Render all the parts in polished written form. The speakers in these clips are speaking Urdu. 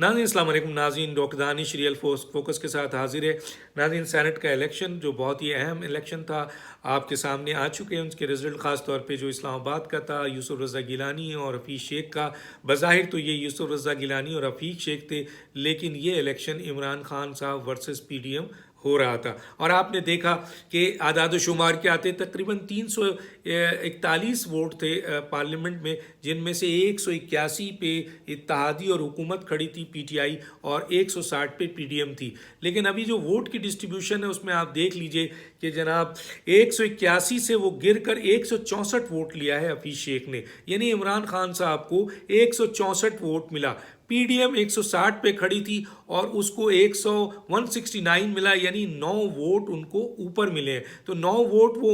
ناظرین السلام علیکم ناظرین، ڈاکٹر دانش ریئل فوکس کے ساتھ حاضر ہے۔ ناظرین، سینٹ کا الیکشن جو بہت ہی اہم الیکشن تھا آپ کے سامنے آ چکے ہیں۔ اس کے رزلٹ خاص طور پہ جو اسلام آباد کا تھا، یوسف رضا گیلانی اور رفیق شیخ کا۔ بظاہر تو یہ یوسف رضا گیلانی اور رفیق شیخ تھے، لیکن یہ الیکشن عمران خان صاحب ورسز پی ڈی ایم ہو رہا تھا، اور آپ نے دیکھا کہ اعداد و شمار کے آتے تقریباً 341 ووٹ تھے پارلیمنٹ میں، جن میں سے 181 پہ اتحادی اور حکومت کھڑی تھی پی ٹی آئی، اور 160 پہ پی ڈی ایم تھی۔ لیکن ابھی جو ووٹ کی ڈسٹریبیوشن ہے اس میں آپ دیکھ لیجئے کہ جناب 181 سے وہ گر کر 164 ووٹ لیا ہے حفیظ شیخ نے، یعنی عمران خان صاحب کو 164 ووٹ ملا۔ پی ڈی ایم 160 پہ کھڑی تھی اور اس کو 169 ملا، یعنی 9 ووٹ ان کو اوپر ملے ہیں۔ تو 9 ووٹ وہ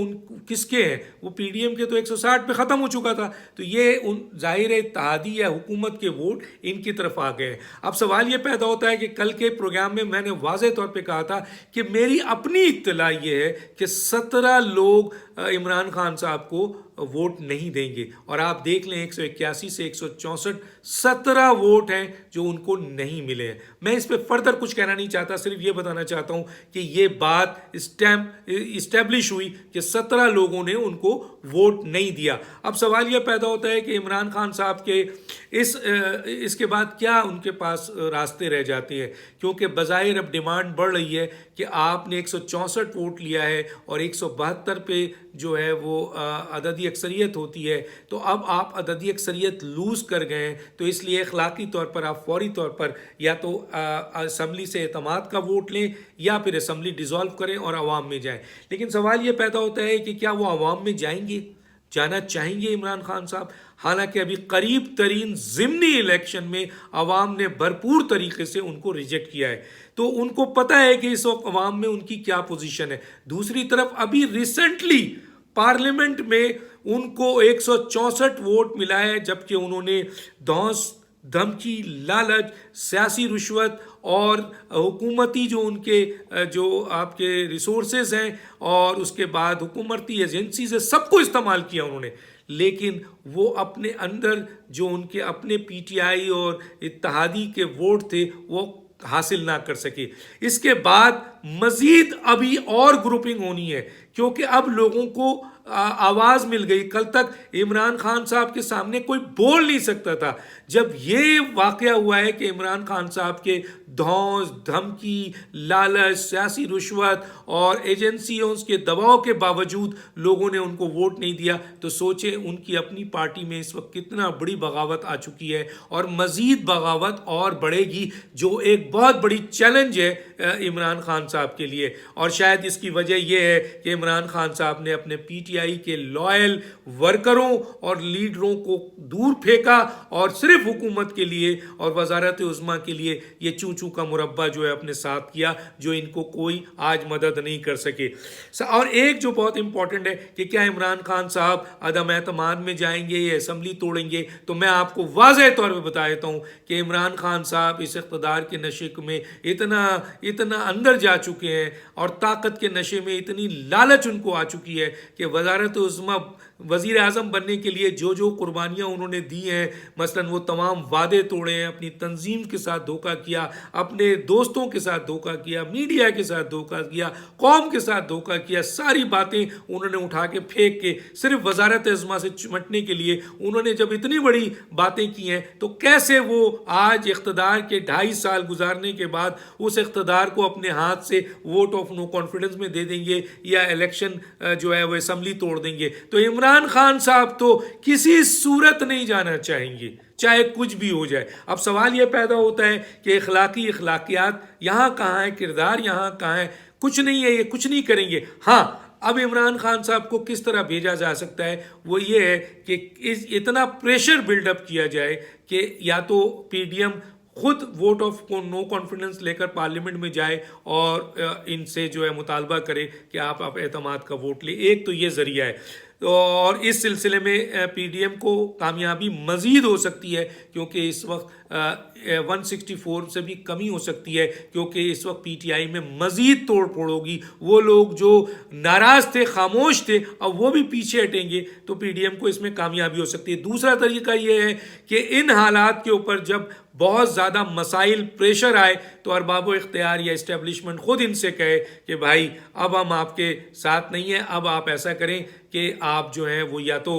کس کے ہیں؟ وہ پی ڈی ایم کے تو 160 پہ ختم ہو چکا تھا، تو یہ ظاہر اتحادی یا حکومت کے ووٹ ان کی طرف آ گئے ہیں۔ اب سوال یہ پیدا ہوتا ہے کہ کل کے پروگرام میں نے واضح طور پہ کہا تھا کہ میری اپنی اطلاع یہ ہے کہ 17 لوگ عمران خان صاحب کو ووٹ نہیں دیں گے، اور آپ دیکھ لیں 181 سے 164 17 ووٹ ہیں جو ان کو نہیں ملے ہیں۔ میں اس پہ فردر کچھ کہنا نہیں چاہتا، صرف یہ بتانا چاہتا ہوں کہ یہ بات اسٹیبلش ہوئی کہ 17 لوگوں نے ان کو ووٹ نہیں دیا۔ اب سوال یہ پیدا ہوتا ہے کہ عمران خان صاحب کے اس کے بعد کیا ان کے پاس راستے رہ جاتے ہیں، کیونکہ بظاہر اب ڈیمانڈ بڑھ رہی ہے کہ آپ نے 164 ووٹ لیا ہے اور 172 پہ جو ہے وہ عددی اکثریت ہوتی ہے، تو اب آپ عددی اکثریت لوز کر گئے ہیں، تو اس لیے اخلاقی طور پر آپ فوری طور پر یا تو اسمبلی سے اعتماد کا ووٹ لیں یا پھر اسمبلی ڈیزالو کریں اور عوام میں جائیں۔ لیکن سوال یہ پیدا ہوتا ہے کہ کیا وہ عوام میں جائیں گے، جانا چاہیں گے عمران خان صاحب؟ حالانکہ ابھی قریب ترین ضمنی الیکشن میں عوام نے بھرپور طریقے سے ان کو ریجیکٹ کیا ہے، تو ان کو پتہ ہے کہ اس وقت عوام میں ان کی کیا پوزیشن ہے۔ دوسری طرف ابھی ریسنٹلی پارلیمنٹ میں ان کو 164 ووٹ ملا ہے، جبکہ انہوں نے دھونس، دھمکی، لالچ، سیاسی رشوت اور حکومتی جو ان کے جو آپ کے ریسورسز ہیں اور اس کے بعد حکومتی ایجنسیز ہے، سب کو استعمال کیا انہوں نے، لیکن وہ اپنے اندر جو ان کے اپنے پی ٹی آئی اور اتحادی کے ووٹ تھے وہ حاصل نہ کر سکے۔ اس کے بعد مزید ابھی اور گروپنگ ہونی ہے، کیونکہ اب لوگوں کو آواز مل گئی۔ کل تک عمران خان صاحب کے سامنے کوئی بول نہیں سکتا تھا، جب یہ واقعہ ہوا ہے کہ عمران خان صاحب کے دھونس، دھمکی، لالچ، سیاسی رشوت اور ایجنسیوں کے دباؤ کے باوجود لوگوں نے ان کو ووٹ نہیں دیا، تو سوچیں ان کی اپنی پارٹی میں اس وقت کتنا بڑی بغاوت آ چکی ہے، اور مزید بغاوت اور بڑھے گی، جو ایک بہت بڑی چیلنج ہے عمران خان صاحب کے لیے۔ اور شاید اس کی وجہ یہ ہے کہ عمران خان صاحب نے اپنے پی ٹی آئی کے لائل ورکروں اور لیڈروں کو دور پھینکا اور صرف حکومت کے لیے اور وزارت عظمیٰ کے لیے یہ چوں کا مربع جو ہے اپنے ساتھ کیا، جو ان کو کوئی آج مدد نہیں کر سکے۔ اور ایک جو بہت امپورٹنٹ ہے کہ کیا عمران خان صاحب عدم اعتماد میں جائیں گے یا اسمبلی توڑیں گے، تو میں آپ کو واضح طور پہ بتا دیتا ہوں کہ عمران خان صاحب اس اقتدار کے نشے میں اتنا اندر جا چکے ہیں اور طاقت کے نشے میں اتنی لالچ ان کو آ چکی ہے کہ وزارت عظمیٰ، وزیر اعظم بننے کے لیے جو قربانیاں انہوں نے دی ہیں، مثلا وہ تمام وعدے توڑے ہیں، اپنی تنظیم کے ساتھ دھوکہ کیا، اپنے دوستوں کے ساتھ دھوکہ کیا، میڈیا کے ساتھ دھوکہ کیا، قوم کے ساتھ دھوکہ کیا، ساری باتیں انہوں نے اٹھا کے پھینک کے صرف وزارت عظمیٰ سے چمٹنے کے لیے انہوں نے جب اتنی بڑی باتیں کی ہیں، تو کیسے وہ آج اقتدار کے 2.5 سال گزارنے کے بعد اس اقتدار کو اپنے ہاتھ سے ووٹ آف نو کانفیڈنس میں دے دیں گے یا الیکشن جو ہے وہ اسمبلی توڑ دیں گے؟ تو عمران خان صاحب تو کسی صورت نہیں جانا چاہیں گے، چاہے کچھ بھی ہو جائے۔ اب سوال یہ پیدا ہوتا ہے کہ اخلاقیات یہاں کہاں ہیں، کردار یہاں کہاں ہے؟ کچھ نہیں ہے، یہ کچھ نہیں کریں گے۔ ہاں، اب عمران خان صاحب کو کس طرح بھیجا جا سکتا ہے، وہ یہ ہے کہ اتنا پریشر بلڈ اپ کیا جائے کہ یا تو پی ڈی ایم خود ووٹ آف نو کانفیڈنس لے کر پارلیمنٹ میں جائے اور ان سے جو ہے مطالبہ کرے کہ آپ اعتماد کا ووٹ لیں۔ ایک تو یہ ذریعہ ہے۔ اور اس سلسلے میں پی ڈی ایم کو کامیابی مزید ہو سکتی ہے، کیونکہ اس وقت 164 سے بھی کمی ہو سکتی ہے، کیونکہ اس وقت پی ٹی آئی میں مزید توڑ پھوڑ ہوگی. وہ لوگ جو ناراض تھے، خاموش تھے، اب وہ بھی پیچھے ہٹیں گے تو پی ڈی ایم کو اس میں کامیابی ہو سکتی ہے. دوسرا طریقہ یہ ہے کہ ان حالات کے اوپر جب بہت زیادہ مسائل پریشر آئے تو ارباب و اختیار یا اسٹیبلشمنٹ خود ان سے کہے کہ بھائی اب ہم آپ کے ساتھ نہیں ہیں، اب آپ ایسا کریں کہ آپ جو ہیں وہ یا تو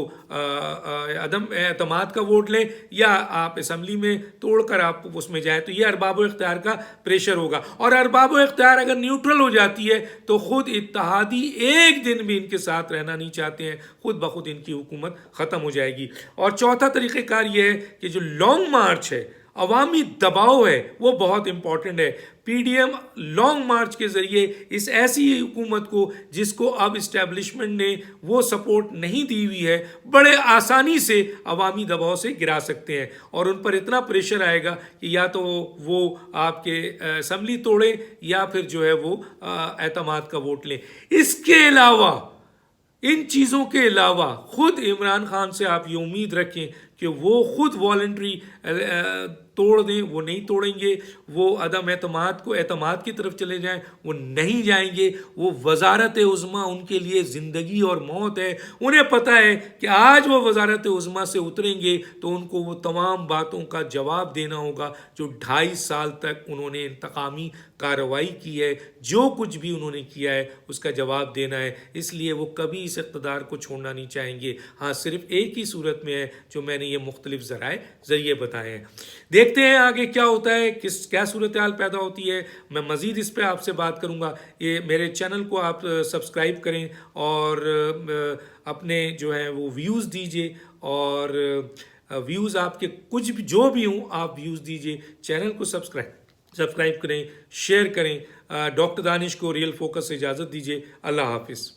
عدم اعتماد کا ووٹ لیں یا آپ اسمبلی میں توڑ کر آپ اس میں جائیں. تو یہ ارباب و اختیار کا پریشر ہوگا. اور ارباب و اختیار اگر نیوٹرل ہو جاتی ہے تو خود اتحادی ایک دن بھی ان کے ساتھ رہنا نہیں چاہتے ہیں، خود بخود ان کی حکومت ختم ہو جائے گی. اور چوتھا طریقہ کار یہ ہے کہ جو لانگ مارچ ہے، عوامی دباؤ ہے، وہ بہت امپورٹنٹ ہے. P D M long march کے ذریعے اس ایسی حکومت کو جس کو اب اسٹیبلشمنٹ نے وہ سپورٹ نہیں دی ہوئی ہے، بڑے آسانی سے عوامی دباؤ سے گرا سکتے ہیں. اور ان پر اتنا پریشر آئے گا کہ یا تو وہ آپ کے اسمبلی توڑیں یا پھر جو ہے وہ اعتماد کا ووٹ لیں. اس کے علاوہ، ان چیزوں کے علاوہ، خود عمران خان سے آپ یہ امید رکھیں کہ وہ خود والنٹری توڑ دیں، وہ نہیں توڑیں گے. وہ عدم اعتماد کو اعتماد کی طرف چلے جائیں، وہ نہیں جائیں گے. وہ وزارت عظمیٰ ان کے لیے زندگی اور موت ہے. انہیں پتہ ہے کہ آج وہ وزارت عظمیٰ سے اتریں گے تو ان کو وہ تمام باتوں کا جواب دینا ہوگا جو 2.5 سال تک انہوں نے انتقامی کارروائی کی ہے. جو کچھ بھی انہوں نے کیا ہے اس کا جواب دینا ہے. اس لیے وہ کبھی اس اقتدار کو چھوڑنا نہیں چاہیں گے. ہاں، صرف ایک ہی صورت میں ہے جو میں نے یہ مختلف ذریعے بتائے ہیں. دیکھتے ہیں آگے کیا ہوتا ہے، کیا صورتحال پیدا ہوتی ہے. میں مزید اس پہ آپ سے بات کروں گا. یہ میرے چینل کو آپ سبسکرائب کریں اور اپنے جو ہیں وہ ویوز دیجئے، اور ویوز آپ کے کچھ بھی جو بھی ہوں آپ ویوز دیجئے. چینل کو سبسکرائب کریں، شیئر کریں. ڈاکٹر دانش کو ریئل فوکس سے اجازت دیجئے. اللہ حافظ.